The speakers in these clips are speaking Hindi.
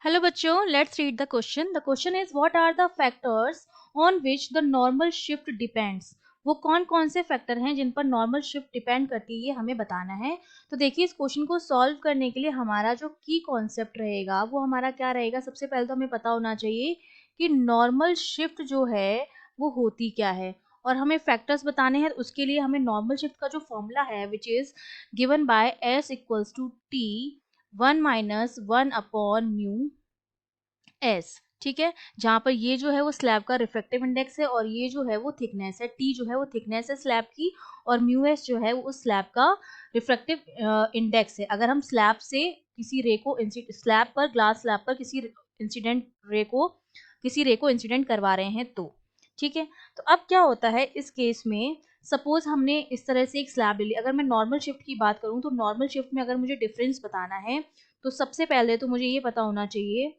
हेलो बच्चों, let's read the question. The question is what are the factors on which the normal shift depends. वो कौन कौन से फैक्टर हैं जिन पर नॉर्मल शिफ्ट डिपेंड करती है, ये हमें बताना है. तो देखिए, इस क्वेश्चन को सॉल्व करने के लिए हमारा जो की कॉन्सेप्ट रहेगा वो हमारा क्या रहेगा. सबसे पहले तो हमें पता होना चाहिए कि नॉर्मल शिफ्ट जो है वो होती क्या है, और हमें फैक्टर्स बताने हैं. उसके लिए हमें नॉर्मल शिफ्ट का जो फॉर्मूला है which is given by S equals to T 1-1/म्यू एस. ठीक है, जहां पर ये जो है वो स्लैब का रिफ्रैक्टिव इंडेक्स है और ये जो है वो थिकनेस है. टी जो है वो थिकनेस है स्लैब की, और म्यू एस जो है वो स्लैब का रिफ्रैक्टिव इंडेक्स है. अगर हम स्लैब से किसी रे को स्लैब पर ग्लास स्लैब पर किसी रे को इंसिडेंट करवा रहे हैं तो ठीक है. तो अब क्या होता है इस केस में, सपोज हमने इस तरह से एक स्लैब ले ली. अगर मैं नॉर्मल शिफ्ट की बात करूं तो नॉर्मल शिफ्ट में अगर मुझे डिफरेंस बताना है तो सबसे पहले तो मुझे ये पता होना चाहिए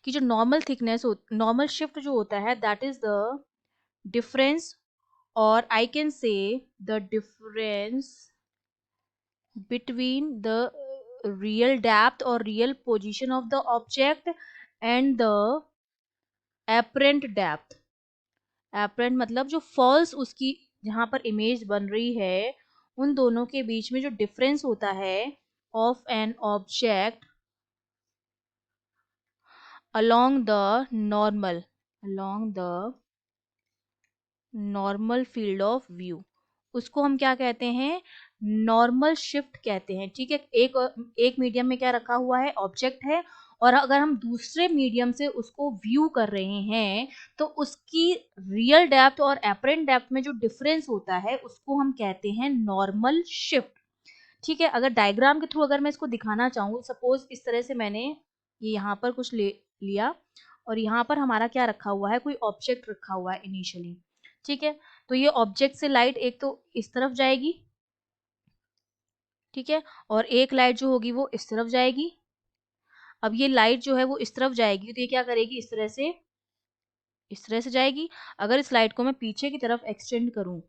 कि जो नॉर्मल शिफ्ट जो होता है दैट इज द डिफरेंस, और I can say the difference between the real depth और real position of the object and the apparent depth. Apparent मतलब जो फॉल्स उसकी जहां पर इमेज बन रही है, उन दोनों के बीच में जो डिफरेंस होता है of an object along the along the normal field of view, उसको हम क्या कहते हैं, नॉर्मल शिफ्ट कहते हैं. ठीक है, एक मीडियम में क्या रखा हुआ है, ऑब्जेक्ट है, और अगर हम दूसरे मीडियम से उसको व्यू कर रहे हैं तो उसकी रियल डेप्थ और एपरेंट डेप्थ में जो डिफरेंस होता है उसको हम कहते हैं नॉर्मल शिफ्ट. ठीक है, अगर डायग्राम के थ्रू अगर मैं इसको दिखाना चाहूँ, सपोज इस तरह से मैंने ये यहाँ पर कुछ ले लिया और यहाँ पर हमारा क्या रखा हुआ है, कोई ऑब्जेक्ट रखा हुआ है इनिशियली. ठीक है, तो ये ऑब्जेक्ट से लाइट एक तो इस तरफ जाएगी, ठीक है, और एक लाइट जो होगी वो इस तरफ जाएगी. अब ये लाइट जो है वो इस तरफ जाएगी तो ये क्या करेगी, इस तरह से जाएगी. अगर इस लाइट को मैं पीछे की तरफ एक्सटेंड करूं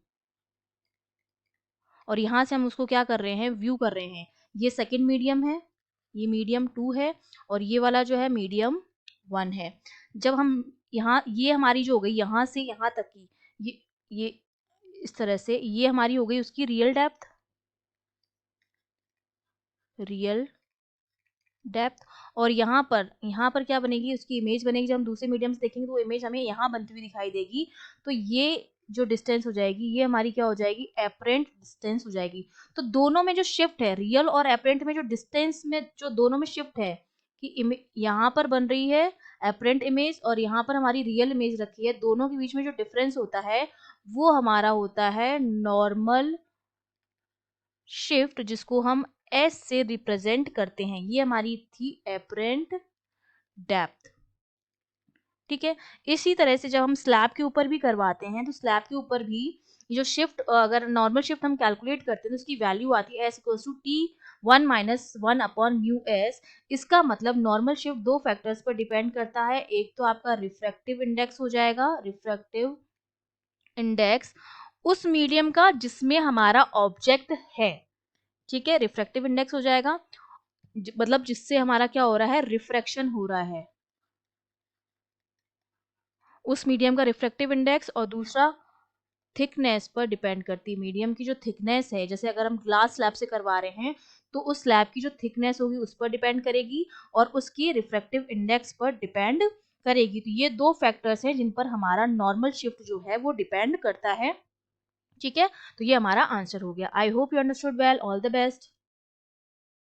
और यहाँ से हम उसको क्या कर रहे हैं, व्यू कर रहे हैं, ये सेकंड मीडियम है, ये मीडियम 2 है, और ये वाला जो है मीडियम 1 है. जब हम यहाँ, ये हमारी जो हो गई यहाँ से यहाँ तक की, ये इस तरह से ये हमारी हो गई उसकी रियल डेप्थ. और यहाँ पर क्या बनेगी, उसकी इमेज बनेगी. जब हम दूसरे मीडियम से देखेंगे तो वो इमेज हमें यहाँ बनती हुई दिखाई देगी. तो ये जो डिस्टेंस हो जाएगी ये हमारी क्या हो जाएगी, एपरेंट डिस्टेंस हो जाएगी. तो दोनों में जो शिफ्ट है, रियल और एपरेंट में जो डिस्टेंस में जो दोनों में शिफ्ट है कि यहाँ पर बन रही है एपरेंट इमेज और यहाँ पर हमारी रियल इमेज रखी है, दोनों के बीच में जो डिफरेंस होता है वो हमारा होता है नॉर्मल शिफ्ट, जिसको हम एस से रिप्रेजेंट करते हैं. ये हमारी थी एपरेंट डेप्थ. ठीक है, इसी तरह से जब हम स्लैब के ऊपर भी करवाते हैं तो स्लैब के ऊपर भी जो शिफ्ट, अगर नॉर्मल शिफ्ट हम कैलकुलेट करते हैं तो उसकी वैल्यू आती है एस इक्वल्स टू टी 1-1/म्यू एस. इसका मतलब नॉर्मल शिफ्ट दो फैक्टर्स पर डिपेंड करता है. एक तो आपका रिफ्रैक्टिव इंडेक्स हो जाएगा, रिफ्रैक्टिव इंडेक्स उस मीडियम का जिसमें हमारा ऑब्जेक्ट है. ठीक है, रिफ्रैक्टिव इंडेक्स हो जाएगा मतलब जिससे हमारा क्या हो रहा है, रिफ्रैक्शन हो रहा है, उस मीडियम का रिफ्रैक्टिव इंडेक्स. और दूसरा थिकनेस पर डिपेंड करती है, मीडियम की जो थिकनेस है, जैसे अगर हम ग्लास स्लैब से करवा रहे हैं तो उस स्लैब की जो थिकनेस होगी उस पर डिपेंड करेगी और उसकी रिफ्रैक्टिव इंडेक्स पर डिपेंड करेगी. तो ये दो फैक्टर्स हैं जिन पर हमारा नॉर्मल शिफ्ट जो है वो डिपेंड करता है. ठीक है, तो ये हमारा आंसर हो गया. I hope you understood well. All the best.